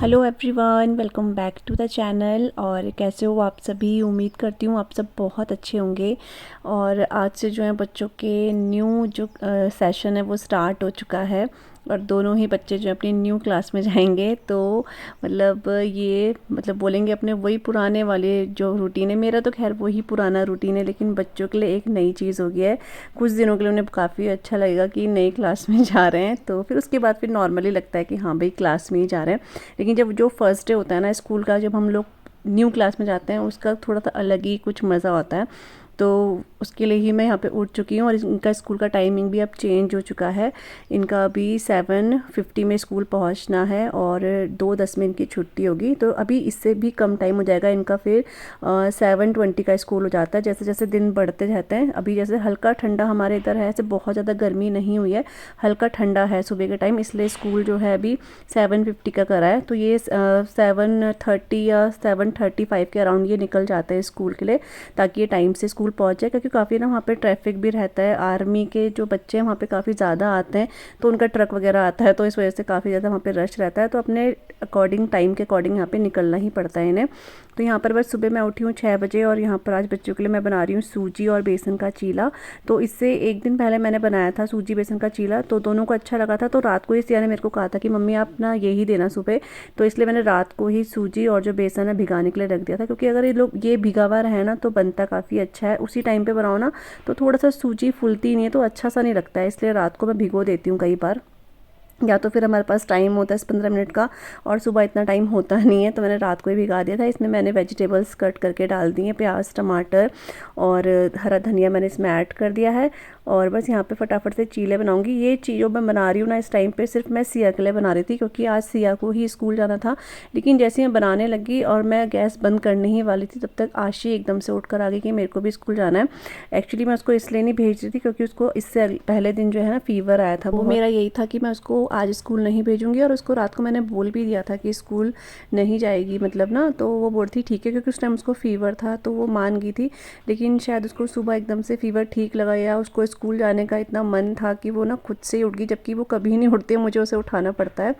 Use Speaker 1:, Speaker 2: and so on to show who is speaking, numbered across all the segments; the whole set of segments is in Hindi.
Speaker 1: Hello everyone, welcome back to the channel. और कैसे हो आप सभी? उम्मीद करती हूँ आप सब बहुत अच्छे होंगे। और आज से जो है बच्चों के न्यू जो सेशन है वो स्टार्ट हो चुका है और दोनों ही बच्चे जो अपनी न्यू क्लास में जाएंगे। तो ये बोलेंगे अपने वही पुराने वाले जो रूटीन है। मेरा तो खैर वही पुराना रूटीन है, लेकिन बच्चों के लिए एक नई चीज़ हो गया है। कुछ दिनों के लिए उन्हें काफ़ी अच्छा लगेगा कि नई क्लास में जा रहे हैं, तो फिर उसके बाद फिर नॉर्मली लगता है कि हाँ भाई क्लास में ही जा रहे हैं। लेकिन जब जो फर्स्ट डे होता है ना स्कूल का, जब हम लोग न्यू क्लास में जाते हैं, उसका थोड़ा सा अलग ही कुछ मज़ा होता है। तो उसके लिए ही मैं यहाँ पे उठ चुकी हूँ और इनका स्कूल का टाइमिंग भी अब चेंज हो चुका है। इनका अभी 7:50 में स्कूल पहुँचना है और 2:10 में इनकी छुट्टी होगी। तो अभी इससे भी कम टाइम हो जाएगा इनका, फिर 7:20 का स्कूल हो जाता है जैसे जैसे दिन बढ़ते जाते हैं। अभी जैसे हल्का ठंडा हमारे इधर है, ऐसे बहुत ज़्यादा गर्मी नहीं हुई है, हल्का ठंडा है सुबह के टाइम, इसलिए स्कूल जो है अभी 7:50 का करा है। तो ये 7:30 या 7:35 के अराउंड ये निकल जाते हैं स्कूल के लिए, ताकि ये टाइम से स्कूल पहुंच जाए। क्योंकि काफ़ी ना वहाँ पे ट्रैफिक भी रहता है, आर्मी के जो बच्चे हैं वहाँ पे काफ़ी ज़्यादा आते हैं, तो उनका ट्रक वगैरह आता है, तो इस वजह से काफ़ी ज़्यादा वहाँ पे रश रहता है। तो अपने अकॉर्डिंग, टाइम के अकॉर्डिंग यहाँ पे निकलना ही पड़ता है इन्हें। तो यहाँ पर बस सुबह मैं उठी हूँ 6 बजे और यहाँ पर आज बच्चों के लिए मैं बना रही हूँ सूजी और बेसन का चीला। तो इससे एक दिन पहले मैंने बनाया था सूजी बेसन का चीला, तो दोनों को अच्छा लगा था। तो रात को ही सिया ने मेरे को कहा था कि मम्मी आप ना यही देना सुबह, तो इसलिए मैंने रात को ही सूजी और जो बेसन है भिगाने के लिए रख दिया था। क्योंकि अगर ये भिगा हुआ रहे ना तो बनता काफ़ी अच्छा है, उसी टाइम पे बनाओ ना तो थोड़ा सा सूजी फूलती नहीं है, तो अच्छा सा नहीं लगता है, इसलिए रात को मैं भिगो देती हूँ कई बार। या तो फिर हमारे पास टाइम होता है 15 मिनट का और सुबह इतना टाइम होता नहीं है, तो मैंने रात को ही भिगा दिया था। इसमें मैंने वेजिटेबल्स कट करके डाल दिए, प्याज, टमाटर और हरा धनिया मैंने इसमें ऐड कर दिया है। और बस यहाँ पे फटाफट से चीले बनाऊंगी। ये चीज़ों मैं बना रही हूँ ना इस टाइम पे, सिर्फ मैं सिया के लिए बना रही थी, क्योंकि आज सिया को ही स्कूल जाना था। लेकिन जैसे मैं बनाने लगी और मैं गैस बंद करने ही वाली थी, तब तक आशी एकदम से उठ कर आ गई कि मेरे को भी स्कूल जाना है। एक्चुअली मैं उसको इसलिए नहीं भेज रही थी क्योंकि उसको इससे पहले दिन जो है ना फीवर आया था। वो मेरा यही था कि मैं उसको आज स्कूल नहीं भेजूंगी, और उसको रात को मैंने बोल भी दिया था कि स्कूल नहीं जाएगी मतलब ना। तो वो बोलती ठीक है, क्योंकि उस टाइम उसको फीवर था, तो वो मान गई थी। लेकिन शायद उसको सुबह एकदम से फीवर ठीक लगा, या उसको स्कूल जाने का इतना मन था कि वो ना खुद से ही उठ गई, जबकि वो कभी नहीं उठती है, मुझे उसे उठाना पड़ता है।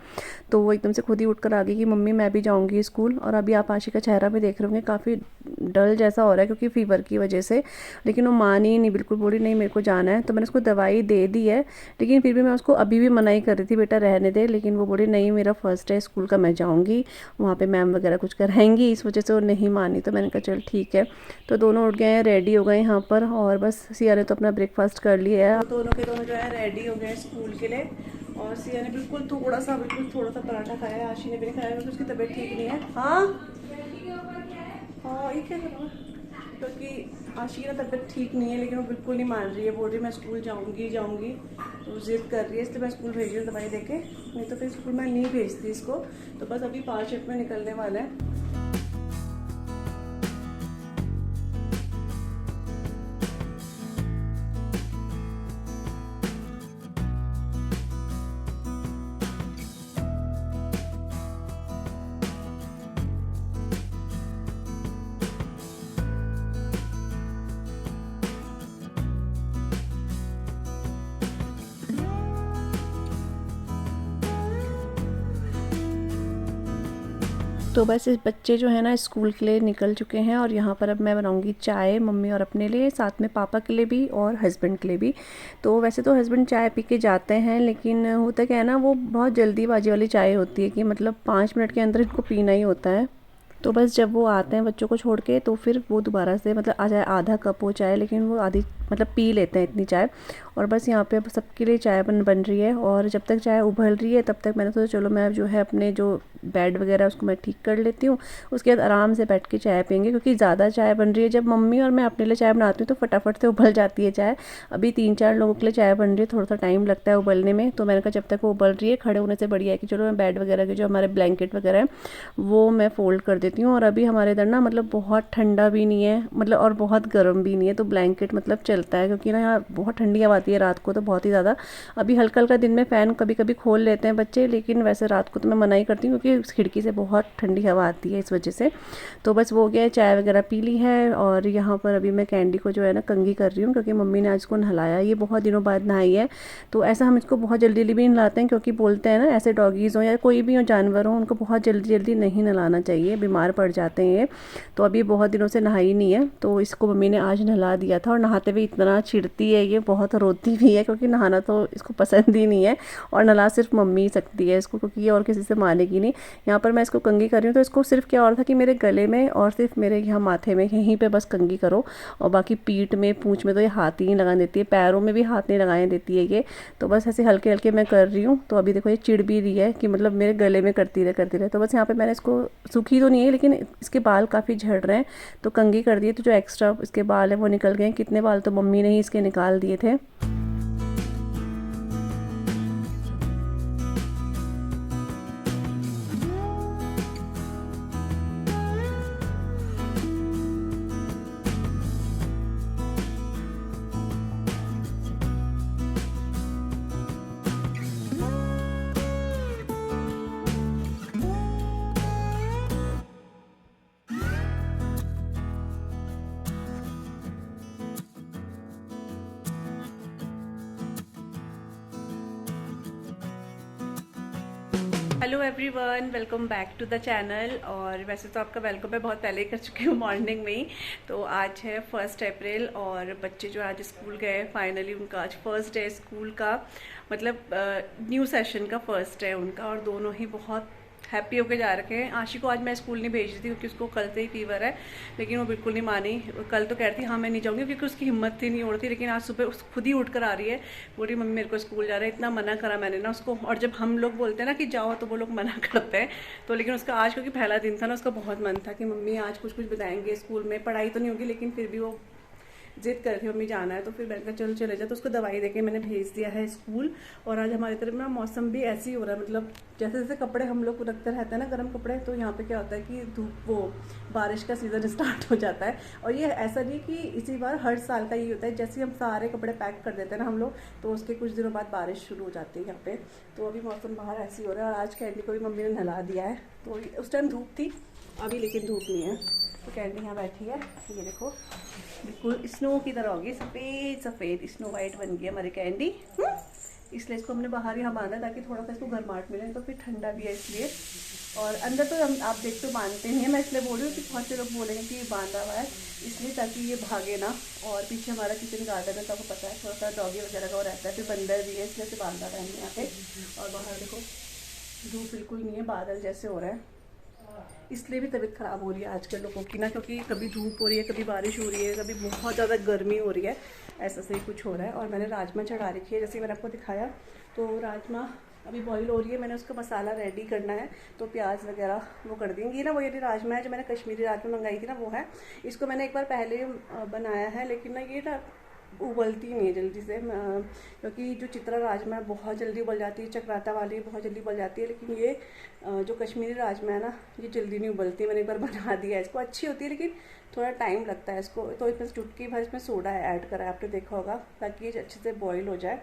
Speaker 1: तो वो एकदम से खुद ही उठकर आ गई कि मम्मी मैं भी जाऊँगी स्कूल। और अभी आप आशी का चेहरा भी देख रहे होंगे, काफ़ी डल जैसा हो रहा है क्योंकि फ़ीवर की वजह से। लेकिन वो मान ही नहीं, बिल्कुल बोली नहीं मेरे को जाना है। तो मैंने उसको दवाई दे दी है, लेकिन फिर भी मैं उसको अभी भी मना ही कर रही थी बेटा रहने दे। लेकिन वो बोली नहीं मेरा फर्स्ट है स्कूल का, मैं जाऊँगी, वहाँ पे मैम वगैरह कुछ कराएंगी, इस वजह से वो नहीं मानी। तो मैंने कहा चल ठीक है। तो दोनों उठ गए हैं, रेडी हो गए यहाँ पर, और बस सिया ने तो अपना ब्रेकफास्ट कर लिया है। दोनों के दोनों जो है रेडी हो गए स्कूल के लिए। और सिया ने बिल्कुल थोड़ा सा पराठा खाया है, आशी ने भी नहीं खाया क्योंकि उसकी तबीयत ठीक नहीं है। हाँ हाँ, ये क्या करूँ, क्योंकि आशी की तबीयत ठीक नहीं है, लेकिन वो बिल्कुल नहीं मान रही है, बोल रही मैं स्कूल जाऊँगी। तो जिद कर रही है, इसलिए मैं स्कूल भेज रही हूँ दवाई देके, नहीं तो फिर स्कूल मैं नहीं भेजती इसको। तो बस अभी 5 मिनट में निकलने वाला है। तो बस इस बच्चे जो है ना स्कूल के लिए निकल चुके हैं, और यहाँ पर अब मैं बनाऊंगी चाय मम्मी और अपने लिए, साथ में पापा के लिए भी और हस्बैंड के लिए भी। तो वैसे तो हस्बैंड चाय पी के जाते हैं, लेकिन होता क्या है ना, वो बहुत जल्दीबाजी वाली चाय होती है कि मतलब 5 मिनट के अंदर इनको पीना ही होता है। तो बस जब वो आते हैं बच्चों को छोड़ के, तो फिर वो दोबारा से मतलब आ जाए, आधा कप हो चाय, लेकिन वो आधी मतलब पी लेते हैं इतनी चाय। और बस यहाँ पे सबके लिए चाय बन रही है, और जब तक चाय उबल रही है तब तक मैंने सोचा चलो मैं जो है अपने जो बेड वगैरह उसको मैं ठीक कर लेती हूँ, उसके बाद आराम से बैठ के चाय पियेंगे, क्योंकि ज़्यादा चाय बन रही है। जब मम्मी और मैं अपने लिए चाय बनाती हूँ तो फटाफट से उबल जाती है चाय। अभी 3-4 लोगों के लिए चाय बन रही है, थोड़ा सा टाइम लगता है उबलने में। तो मैंने कहा जब तक वो उबल रही है खड़े होने से बढ़िया है कि चलो मैं बेड वगैरह के जो हमारे ब्लैंकेट वगैरह है वो मैं फ़ोल्ड कर देती हूँ। और अभी हमारे इधर ना मतलब बहुत ठंडा भी नहीं है, मतलब और बहुत गर्म भी नहीं है, तो ब्लैंकेट मतलब चलता है, क्योंकि ना यहाँ बहुत ठंडी हवा आती है रात को तो बहुत ही ज़्यादा। अभी हल्का हल्का दिन में फ़ैन कभी कभी खोल लेते हैं बच्चे, लेकिन वैसे रात को तो मैं मना ही करती हूँ क्योंकि खिड़की से बहुत ठंडी हवा आती है इस वजह से। तो बस वो हो गया है, चाय वगैरह पी ली है। और यहाँ पर अभी मैं कैंडी को जो है ना कंघी कर रही हूँ, क्योंकि मम्मी ने आज इसको नहलाया, ये बहुत दिनों बाद नहाई है। तो ऐसा हम इसको बहुत जल्दी जल्दी भी नहलाते हैं, क्योंकि बोलते हैं ना ऐसे डॉगीज़ हो या कोई भी हो जानवर हो, उनको बहुत जल्दी जल्दी नहीं नहलाना चाहिए, बीमार पड़ जाते हैं ये। तो अभी बहुत दिनों से नहाई नहीं है, तो इसको मम्मी ने आज नहला दिया था। और नहाते हुए इतना चिढ़ती है, ये बहुत रोती भी है, क्योंकि नहाना तो इसको पसंद ही नहीं है। और नहला सिर्फ मम्मी ही सकती है इसको, क्योंकि ये और किसी से मानेगी नहीं। यहाँ पर मैं इसको कंघी कर रही हूँ, तो इसको सिर्फ क्या और था कि मेरे गले में और सिर्फ मेरे यहाँ माथे में यहीं पे बस कंघी करो, और बाकी पीठ में पूंछ में तो ये हाथ ही नहीं लगाने देती है, पैरों में भी हाथ नहीं लगाने देती है ये। तो बस ऐसे हल्के हल्के मैं कर रही हूँ। तो अभी देखो ये चिढ़ भी रही है कि मतलब मेरे गले में करती रहे। तो बस यहाँ पे मैंने इसको, सूखी तो नहीं है लेकिन इसके बाल काफ़ी झड़ रहे हैं, तो कंघी कर दिए, तो जो एक्स्ट्रा इसके बाल है वो निकल गए। कितने बाल तो मम्मी ने ही इसके निकाल दिए थे। Hello everyone, welcome back to the channel. और वैसे तो आपका वेलकम मैं बहुत पहले ही कर चुकी हूँ मॉर्निंग में ही। तो आज है 1 अप्रैल और बच्चे जो आज स्कूल गए, फाइनली उनका आज फर्स्ट डे स्कूल का, मतलब न्यू सेशन का फर्स्ट है उनका, और दोनों ही बहुत हैप्पी होके जा रखे हैं। आशी को आज मैं स्कूल नहीं भेज रही थी क्योंकि उसको कल से ही फीवर है, लेकिन वो बिल्कुल नहीं मानी। कल तो कहती हाँ मैं नहीं जाऊँगी, क्योंकि उसकी हिम्मत थी नहीं उड़ती, लेकिन आज सुबह खुद ही उठ कर आ रही है, बोली मम्मी मेरे को स्कूल जा रहा है। इतना मना करा मैंने ना उसको, और जब हम लोग बोलते हैं ना कि जाओ तो वो लोग मना करते हैं। तो लेकिन उसका आज क्योंकि पहला दिन था ना, उसका बहुत मन था कि मम्मी आज कुछ कुछ बताएंगे स्कूल में, पढ़ाई तो नहीं होगी लेकिन फिर भी वो जिद कर रही मम्मी जाना है। तो फिर मैंने कहा चलो चले जाए, तो उसको दवाई देके मैंने भेज दिया है स्कूल। और आज हमारी तरफ ना मौसम भी ऐसे ही हो रहा है, मतलब जैसे जैसे कपड़े हम लोग रखते रहते हैं ना गर्म कपड़े, तो यहाँ पे क्या होता है कि धूप वो बारिश का सीज़न स्टार्ट हो जाता है। और ये ऐसा नहीं कि इसी बार, हर साल का ये होता है, जैसे हम सारे कपड़े पैक कर देते हैं ना हम लोग, तो उसके कुछ दिनों बाद बारिश शुरू हो जाती है यहाँ पे। तो अभी मौसम बाहर ऐसे ही हो रहा है। और आज कैंडी को भी मम्मी ने नहला दिया है, तो उस टाइम धूप थी, अभी लेकिन धूप नहीं है। तो कैंडी यहाँ बैठी है, ये देखो बिल्कुल स्नो की तरह होगी, सफ़ेद सफ़ेद स्नो वाइट बन गई हमारी कैंडी। इसलिए इसको हमने बाहर यहाँ बांधा ताकि थोड़ा सा इसको गर्माहट मिले, तो फिर ठंडा भी है इसलिए। और अंदर तो हम आप देखते हो बांधते नहीं है, मैं इसलिए बोल रही हूँ कि बहुत से लोग बोलेंगे कि ये बांधा हुआ है इसलिए ताकि ये भागे ना। और पीछे हमारा किचन गार्डन है, तो आपको पता है थोड़ा सा डॉगी वगैरह का वो रहता है, फिर बंदर भी है, इसलिए से बांधा था हमने यहाँ पे। और बाहर देखो धूप बिल्कुल नहीं है, बादल जैसे हो रहा है, इसलिए भी तबीयत ख़राब हो रही है आजकल लोगों की ना, क्योंकि कभी धूप हो रही है, कभी बारिश हो रही है, कभी बहुत ज़्यादा गर्मी हो रही है, ऐसा से ही कुछ हो रहा है। और मैंने राजमा चढ़ा रखी है, जैसे मैंने आपको दिखाया। तो राजमा अभी बॉईल हो रही है, मैंने उसका मसाला रेडी करना है, तो प्याज वगैरह वो कर देंगी ना। वो ये राजमा है जो मैंने कश्मीरी राजमा मंगाई थी ना, वो है। इसको मैंने एक बार पहले बनाया है, लेकिन ना ये ना उबलती नहीं है जल्दी से, क्योंकि जो चित्रा राजमा है बहुत जल्दी उबल जाती है, चक्राता वाली बहुत जल्दी उबल जाती है, लेकिन ये जो कश्मीरी राजमा है ना, ये जल्दी नहीं उबलती। मैंने एक बार बना दिया है इसको, अच्छी होती है लेकिन थोड़ा टाइम लगता है इसको। तो इसमें चुटकी भर इसमें सोडा ऐड करा है, आपने देखा होगा, ताकि ये अच्छे से बॉईल हो जाए।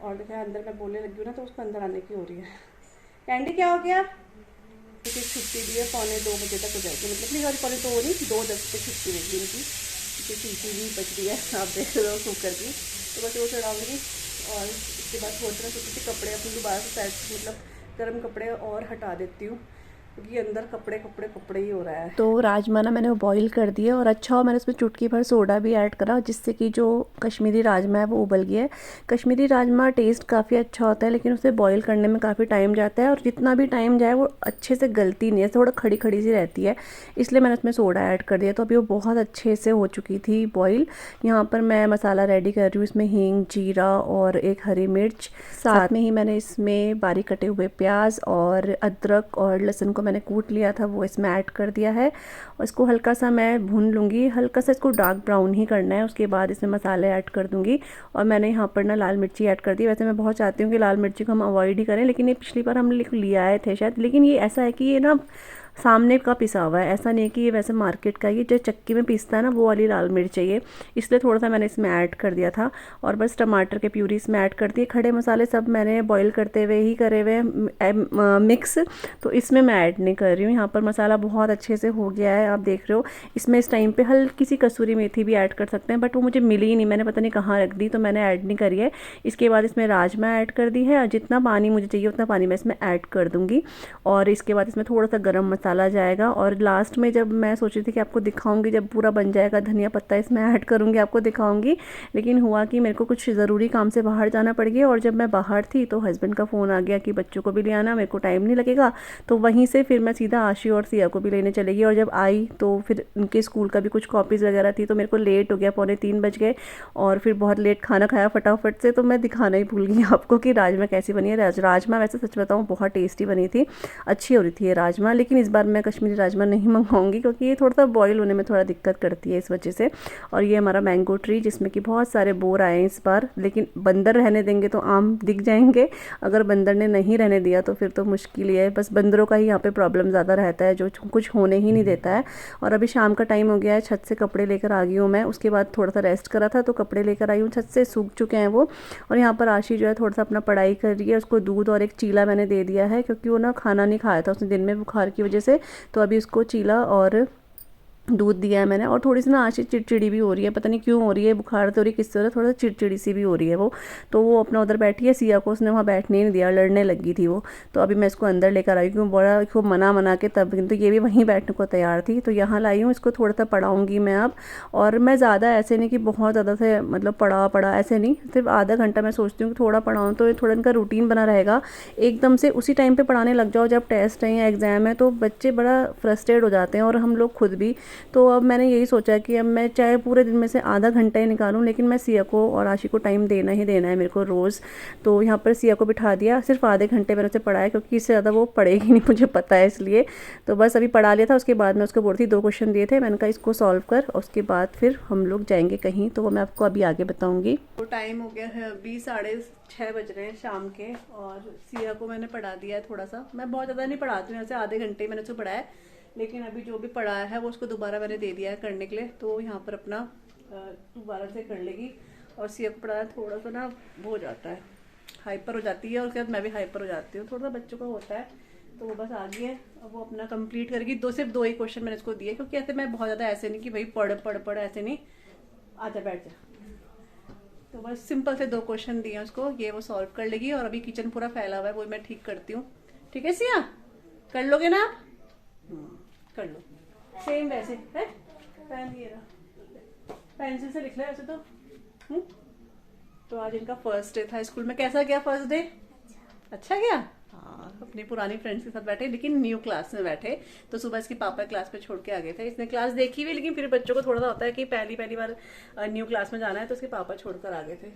Speaker 1: और देखिए अंदर मैं बोलने लगी हूँ ना, तो उसको अंदर आने की हो रही है। कैंडी क्या हो गया? क्योंकि छुट्टी भी है, 1:45 बजे तक हो जाएगी, मतलब नहीं सॉरी 1:45 नहीं, 2:10 पे छुट्टी होगी इनकी, क्योंकि सीटी भी बच रही है, आप देख रहे हो कुकर की। तो बस वो चढ़ाऊँगी और इसके बाद थोड़ा सा सोचती कपड़े अपने दोबारा से साइड, मतलब गर्म कपड़े और हटा देती हूँ। क्योंकि अंदर कपड़े कपड़े कपड़े ही हो रहा है। तो राजमा ना मैंने बॉईल कर दिए और अच्छा मैंने उसमें चुटकी भर सोडा भी ऐड करा, जिससे कि जो कश्मीरी राजमा है वो उबल गया है। कश्मीरी राजमा टेस्ट काफ़ी अच्छा होता है, लेकिन उसे बॉईल करने में काफ़ी टाइम जाता है और जितना भी टाइम जाए वो अच्छे से गलती नहीं है, थोड़ा खड़ी खड़ी सी रहती है, इसलिए मैंने उसमें सोडा ऐड कर दिया। तो अभी वो बहुत अच्छे से हो चुकी थी बॉईल। यहाँ पर मैं मसाला रेडी कर रही हूँ, इसमें हींग, जीरा और एक हरी मिर्च, साथ में ही मैंने इसमें बारीक कटे हुए प्याज और अदरक और लहसुन को मैंने कूट लिया था, वो इसमें ऐड कर दिया है और इसको हल्का सा मैं भून लूँगी। हल्का सा इसको डार्क ब्राउन ही करना है, उसके बाद इसमें मसाले ऐड कर दूँगी। और मैंने यहाँ पर ना लाल मिर्ची ऐड कर दी। वैसे मैं बहुत चाहती हूँ कि लाल मिर्ची को हम अवॉइड ही करें, लेकिन ये पिछली बार हम ले आए थे शायद, लेकिन ये ऐसा है कि ये ना सामने का पिसा हुआ है, ऐसा नहीं है कि ये वैसे मार्केट का, ये जो चक्की में पीसता है ना वो वाली लाल मिर्च चाहिए, इसलिए थोड़ा सा मैंने इसमें ऐड कर दिया था। और बस टमाटर के प्यूरी इसमें ऐड कर दिए। खड़े मसाले सब मैंने बॉईल करते हुए ही करे हुए मिक्स, तो इसमें मैं ऐड नहीं कर रही हूँ। यहाँ पर मसाला बहुत अच्छे से हो गया है, आप देख रहे हो। इसमें इस टाइम पे हल्की सी कसूरी मेथी भी ऐड कर सकते हैं, बट वो मुझे मिली ही नहीं, मैंने पता नहीं कहाँ रख दी, तो मैंने ऐड नहीं करी है। इसके बाद इसमें राजमा ऐड कर दी है और जितना पानी मुझे चाहिए उतना पानी मैं इसमें ऐड कर दूँगी। और इसके बाद इसमें थोड़ा सा गरम मसाला जाएगा और लास्ट में जब मैं सोच रही थी कि आपको दिखाऊंगी, जब पूरा बन जाएगा धनिया पत्ता इसमें ऐड करूंगी, आपको दिखाऊंगी, लेकिन हुआ कि मेरे को कुछ ज़रूरी काम से बाहर जाना पड़ गया और जब मैं बाहर थी तो हस्बैंड का फ़ोन आ गया कि बच्चों को भी ले आना, मेरे को टाइम नहीं लगेगा। तो वहीं से फिर मैं सीधा आशी और सिया को भी लेने चलेगी और जब आई तो फिर उनके स्कूल का भी कुछ कॉपीज़ वगैरह थी, तो मेरे को लेट हो गया, 2:45 बज गए और फिर बहुत लेट खाना खाया फटाफट से। तो मैं दिखाना ही भूल गई आपको कि राजमा कैसी बनी है। राजमा वैसे सच बताऊँ बहुत टेस्टी बनी थी, अच्छी हो रही थी ये राजमा, लेकिन इस बार मैं कश्मीरी राजमा नहीं मंगवाऊंगी क्योंकि ये थोड़ा सा बॉईल होने में थोड़ा दिक्कत करती है इस वजह से। और ये हमारा मैंगो ट्री जिसमें कि बहुत सारे बोर आए हैं इस बार, लेकिन बंदर रहने देंगे तो आम दिख जाएंगे, अगर बंदर ने नहीं रहने दिया तो फिर तो मुश्किल ही है। बस बंदरों का ही यहाँ पे प्रॉब्लम ज़्यादा रहता है, जो कुछ होने ही नहीं देता है। और अभी शाम का टाइम हो गया है, छत से कपड़े लेकर आ गई हूँ मैं, उसके बाद थोड़ा सा रेस्ट करा था तो कपड़े लेकर आई हूँ, छत से सूख चुके हैं वो। और यहाँ पर आशी जो है थोड़ा सा अपना पढ़ाई कर रही है, उसको दूध और एक चीला मैंने दे दिया है क्योंकि वो ना खाना नहीं खाया था उसने दिन में बुखार की वजह से, तो अभी उसको चीला और दूध दिया है मैंने। और थोड़ी सी ना आशी चिड़चिड़ी भी हो रही है, पता नहीं क्यों हो रही है, बुखार तो हो रही है किससे हो रहा है, थोड़ा सा चिड़चिड़ी सी भी हो रही है वो। तो वो अपना उधर बैठी है, सिया को उसने वहाँ बैठने ही नहीं दिया, लड़ने लगी थी वो। तो अभी मैं इसको अंदर लेकर आई क्यों, बड़ा इसको मना के तब, किंतु ये भी वहीं बैठने को तैयार थी, तो यहाँ लाई हूँ। इसको थोड़ा सा पढ़ाऊँगी मैं अब, और मैं ज़्यादा ऐसे नहीं कि बहुत ज़्यादा से मतलब पढ़ा ऐसे नहीं, सिर्फ आधा घंटा मैं सोचती हूँ कि थोड़ा पढ़ाऊँ तो थोड़ा इनका रूटीन बना रहेगा। एकदम से उसी टाइम पर पढ़ाने लग जाओ जब टेस्ट है या एग्ज़ाम है तो बच्चे बड़ा फ्रस्ट्रेट हो जाते हैं और हम लोग खुद भी। तो अब मैंने यही सोचा कि अब मैं चाहे पूरे दिन में से आधा घंटा ही निकालूं, लेकिन मैं सिया को और आशी को टाइम देना ही देना है मेरे को रोज़। तो यहाँ पर सिया को बिठा दिया, सिर्फ आधे घंटे मैंने उसे पढ़ाया क्योंकि इससे ज़्यादा वो पढ़ेगी नहीं मुझे पता है, इसलिए। तो बस अभी पढ़ा लिया था, उसके बाद मैं उसको बोल रही थी 2 क्वेश्चन दिए थे, मैंने कहा इसको सॉल्व कर और उसके बाद फिर हम लोग जाएंगे कहीं, तो वो मैं आपको अभी आगे बताऊँगी। तो टाइम हो गया है अभी 6:30 बज रहे हैं शाम के, और सिया को मैंने पढ़ा दिया है थोड़ा सा। मैं बहुत ज़्यादा नहीं पढ़ाती हूँ, ऐसे आधे घंटे मैंने उसे पढ़ाया, लेकिन अभी जो भी पढ़ाया है वो उसको दोबारा मैंने दे दिया है करने के लिए, तो यहाँ पर अपना दोबारा से कर लेगी। और सिया को पढ़ाया थोड़ा सा ना वो हो जाता है, हाइपर हो जाती है, और उसके बाद मैं भी हाइपर हो जाती हूँ, थोड़ा सा बच्चों का होता है। तो वो बस आ गई है, अब वो अपना कंप्लीट करेगी। सिर्फ 2 ही क्वेश्चन मैंने इसको दिए, क्योंकि ऐसे मैं बहुत ज़्यादा ऐसे नहीं कि भाई पढ़ ऐसे नहीं, आजा बैठ जा। तो बस सिंपल से 2 क्वेश्चन दिए उसको, ये वो सॉल्व कर लेगी। और अभी किचन पूरा फैला हुआ है, वो मैं ठीक करती हूँ। ठीक है सिया, कर लोगे ना आप? कर लो, सेम वैसे है। पेन ये रहा, पेंसिल से लिख ले वैसे तो। तो आज इनका फर्स्ट डे था स्कूल में। कैसा गया फर्स्ट डे? अच्छा गया। हाँ, अपनी पुरानी फ्रेंड्स के साथ बैठे, लेकिन न्यू क्लास में बैठे। तो सुबह इसके पापा क्लास पे छोड़ के आ गए थे, इसने क्लास देखी हुई, लेकिन फिर बच्चों को थोड़ा सा होता है कि पहली बार न्यू क्लास में जाना है, तो उसके पापा छोड़कर आ गए थे।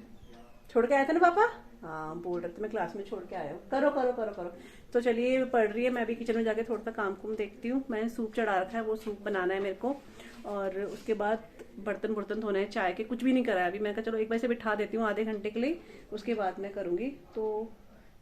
Speaker 1: छोड़ के आए थे ना पापा? हाँ, बोल रहे थे मैं क्लास में छोड़ के आया हूँ। करो करो करो करो। तो चलिए, पढ़ रही है, मैं भी किचन में जाके थोड़ा सा काम कुम देखती हूँ। मैंने सूप चढ़ा रखा है, वो सूप बनाना है मेरे को, और उसके बाद बर्तन धोने हैं चाय के। कुछ भी नहीं करा है अभी, मैं कहा चलो एक बार से बिठा देती हूँ आधे घंटे के लिए, उसके बाद मैं करूँगी। तो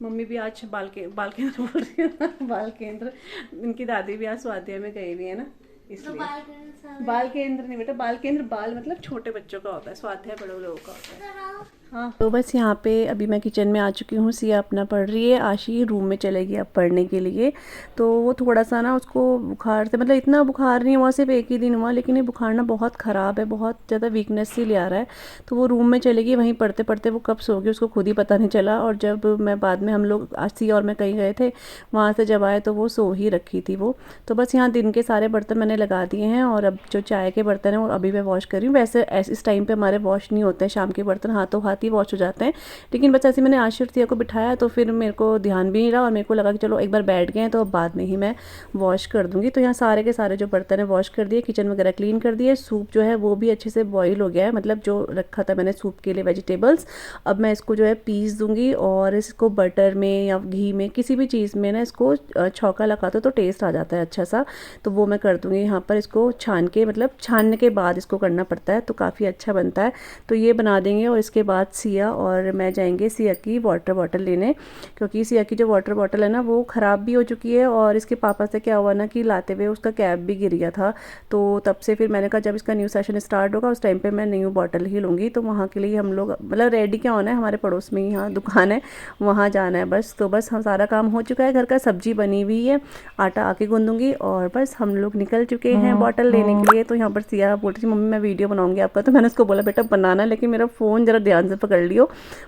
Speaker 1: मम्मी भी आज बाल केंद्र बोल रही है बाल केंद्र, इनकी दादी भी आज स्वाध्याय में गई हुई है ना, इसलिए। बाल केंद्र नहीं बेटा, बाल केंद्र बाल मतलब छोटे बच्चों का होता है, स्वाध्याय बड़े लोगों का होता है। हाँ, तो बस यहाँ पे अभी मैं किचन में आ चुकी हूँ। सिया अपना पढ़ रही है, आशी रूम में चलेगी अब पढ़ने के लिए। तो वो थोड़ा सा ना उसको बुखार से, मतलब इतना बुखार नहीं हुआ, सिर्फ एक ही दिन हुआ, लेकिन ये बुखार ना बहुत ख़राब है, बहुत ज़्यादा वीकनेस सी ले आ रहा है। तो वो रूम में चलेगी, वहीं पढ़ते पढ़ते वो कब सो गई उसको खुद ही पता नहीं चला। और जब मैं बाद में, हम लोग आशी और मैं कहीं गए थे, वहाँ से जब आए तो वो सो ही रखी थी वो। तो बस यहाँ दिन के सारे बर्तन मैंने लगा दिए हैं, और अब जो चाय के बर्तन हैं वो अभी मैं वॉश कर रही हूँ। वैसे इस टाइम पे हमारे वॉश नहीं होते हैं शाम के बर्तन, हाथों हाथ ही वॉश हो जाते हैं। लेकिन बस ऐसे मैंने आशी और सिया को बिठाया तो फिर मेरे को ध्यान भी नहीं रहा, और मेरे को लगा कि चलो एक बार बैठ गए हैं तो अब बाद में ही मैं वॉश कर दूँगी। तो यहाँ सारे के सारे जो बर्तन है वॉश कर दिए, किचन वगैरह क्लीन कर दिए। सूप जो है वो भी अच्छे से बॉईल हो गया है, मतलब जो रखा था मैंने सूप के लिए वेजिटेबल्स। अब मैं इसको जो है पीस दूँगी, और इसको बटर में या घी में किसी भी चीज़ में ना इसको छौंका लगा दो तो टेस्ट आ जाता है अच्छा सा। तो वो मैं कर दूँगी यहाँ पर। इसको छान के, मतलब छानने के बाद इसको करना पड़ता है, तो काफ़ी अच्छा बनता है। तो ये बना देंगे, और इसके बाद सिया और मैं जाएंगे सिया की वाटर बॉटल लेने, क्योंकि सिया की जो वाटर बॉटल है ना वो ख़राब भी हो चुकी है। और इसके पापा से क्या हुआ ना कि लाते हुए उसका कैप भी गिर गया था। तो तब से फिर मैंने कहा जब इसका न्यू सेशन स्टार्ट होगा उस टाइम पे मैं न्यू बॉटल ही लूँगी। तो वहाँ के लिए हम लोग, मतलब रेडी क्या होना है, हमारे पड़ोस में ही यहाँ दुकान है, वहाँ जाना है बस। तो बस हम सारा काम हो चुका है, घर का सब्जी बनी हुई है, आटा आके गूंदूंगी, और बस हम लोग निकल चुके हैं बॉटल लेने के लिए। तो यहाँ पर सिया बोल रही थी मम्मी मैं वीडियो बनाऊंगी आपका, तो मैंने उसको बोला बेटा बनाना, लेकिन मेरा फ़ोन ज़रा ध्यान से पकड़ लियो,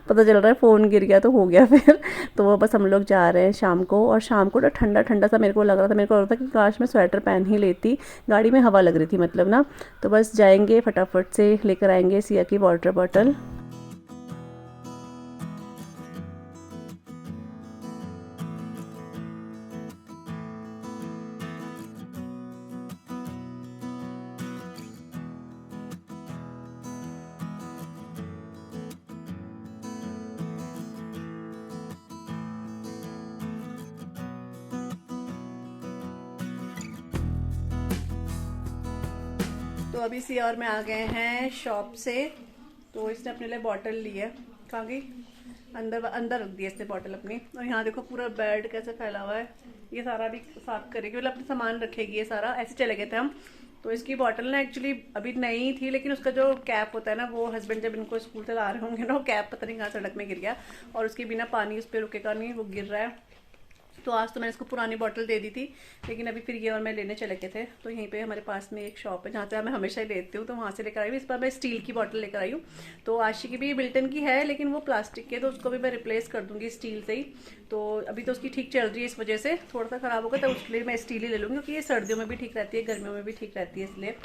Speaker 1: पता चल रहा है फ़ोन गिर गया तो हो गया फिर। तो वो बस हम लोग जा रहे हैं शाम को, और शाम को तो ठंडा ठंडा सा मेरे को लग रहा था, मेरे को लग रहा था कि काश मैं स्वेटर पहन ही लेती, गाड़ी में हवा लग रही थी मतलब ना। तो बस जाएंगे फटाफट से लेकर आएंगे सिया की वाटर बॉटल। तो अभी सिया और मैं आ गए हैं शॉप से। तो इसने अपने लिए बॉटल ली है, कहाँ गई, अंदर अंदर रख दी है इसने बॉटल अपनी। और यहाँ देखो पूरा बेड कैसे फैला हुआ है, ये सारा भी साफ करेगी, मतलब अपना सामान रखेगी ये सारा। ऐसे चले गए थे हम। तो इसकी बॉटल ना एक्चुअली अभी नई थी, लेकिन उसका जो कैप होता है ना, वो हस्बैंड जब इनको स्कूल से ला रहे होंगे ना, वो कैप पता नहीं कहाँ सड़क में गिर गया, और उसके बिना पानी उस पर रुकेगा नहीं, वो गिर रहा है। तो आज तो मैंने इसको पुरानी बॉटल दे दी थी, लेकिन अभी फिर ये और मैं लेने चले गए थे। तो यहीं पे हमारे पास में एक शॉप है जहाँ से मैं हमेशा ही लेती हूँ, तो वहाँ से लेकर आई हूँ। इस बार मैं स्टील की बॉटल लेकर आई हूँ। तो आशी की भी बिल्टन की है, लेकिन वो प्लास्टिक की है, तो उसको भी मैं रिप्लेस कर दूँगी स्टील से ही। तो अभी तो उसकी ठीक चल रही है, इस वजह से थोड़ा सा ख़राब होगा, तो उसके लिए मैं स्टील ही ले लूँगी, क्योंकि ये सर्दियों में भी ठीक रहती है, गर्मियों में भी ठीक रहती है, इसलिए।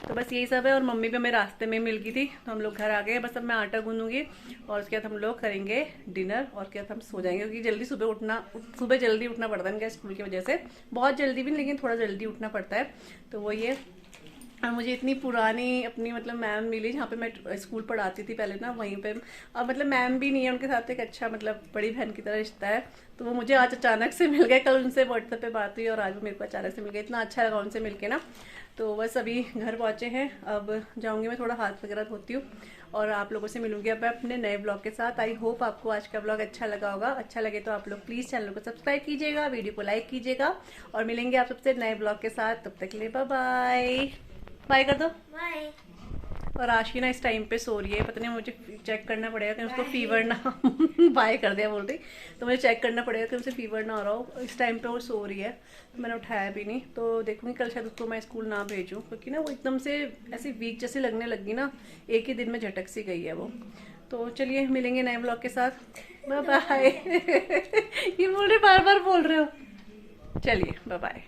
Speaker 1: तो बस यही सब है। और मम्मी भी हमें रास्ते में मिल गई थी, तो हम लोग घर आ गए। बस अब मैं आटा गूंदूंगी, और उसके बाद हम लोग करेंगे डिनर, और उसके बाद हम सो जाएंगे, क्योंकि जल्दी सुबह जल्दी उठना पड़ता है इनका स्कूल की वजह से। बहुत जल्दी भी नहीं, लेकिन थोड़ा जल्दी उठना पड़ता है। तो वो ये, और मुझे इतनी पुरानी अपनी मतलब मैम मिली, जहाँ पे मैं स्कूल पढ़ाती थी पहले ना, वहीं पे। अब मतलब मैम भी नहीं है, उनके साथ एक अच्छा मतलब बड़ी बहन की तरह रिश्ता है। तो वो मुझे आज अचानक से मिल गए, कल उनसे व्हाट्सएप पे बात हुई, और आज वो मेरे को अचानक से मिल गए, इतना अच्छा लगा उनसे मिल के ना। तो बस अभी घर पहुँचे हैं, अब जाऊँगी मैं थोड़ा हाथ वगैरह धोती हूँ, और आप लोगों से मिलूंगी अब मैं अपने नए ब्लॉग के साथ। आई होप आपको आज का ब्लॉग अच्छा लगा होगा। अच्छा लगे तो आप लोग प्लीज़ चैनल को सब्सक्राइब कीजिएगा, वीडियो को लाइक कीजिएगा, और मिलेंगे आप सबसे नए ब्लॉग के साथ। तब तक के लिए बाय बाय, बाय कर दो बाय। और आशी ना इस टाइम पे सो रही है, पता नहीं, मुझे चेक करना पड़ेगा कि उसको फीवर ना बाय कर दिया बोल रही, तो मुझे चेक करना पड़ेगा कि उसे फीवर ना हो रहा हो। इस टाइम पे वो सो रही है, तो मैंने उठाया भी नहीं। तो देखूंगी कल शायद उसको मैं स्कूल ना भेजूँ, क्योंकि ना वो एकदम से ऐसी वीक जैसी लगने लगी ना, एक ही दिन में झटक सी गई है वो। तो चलिए मिलेंगे नए ब्लॉग के साथ, बाय बाय। ये बोल रहे, बार बार बोल रहे हो, चलिए बाय बाय।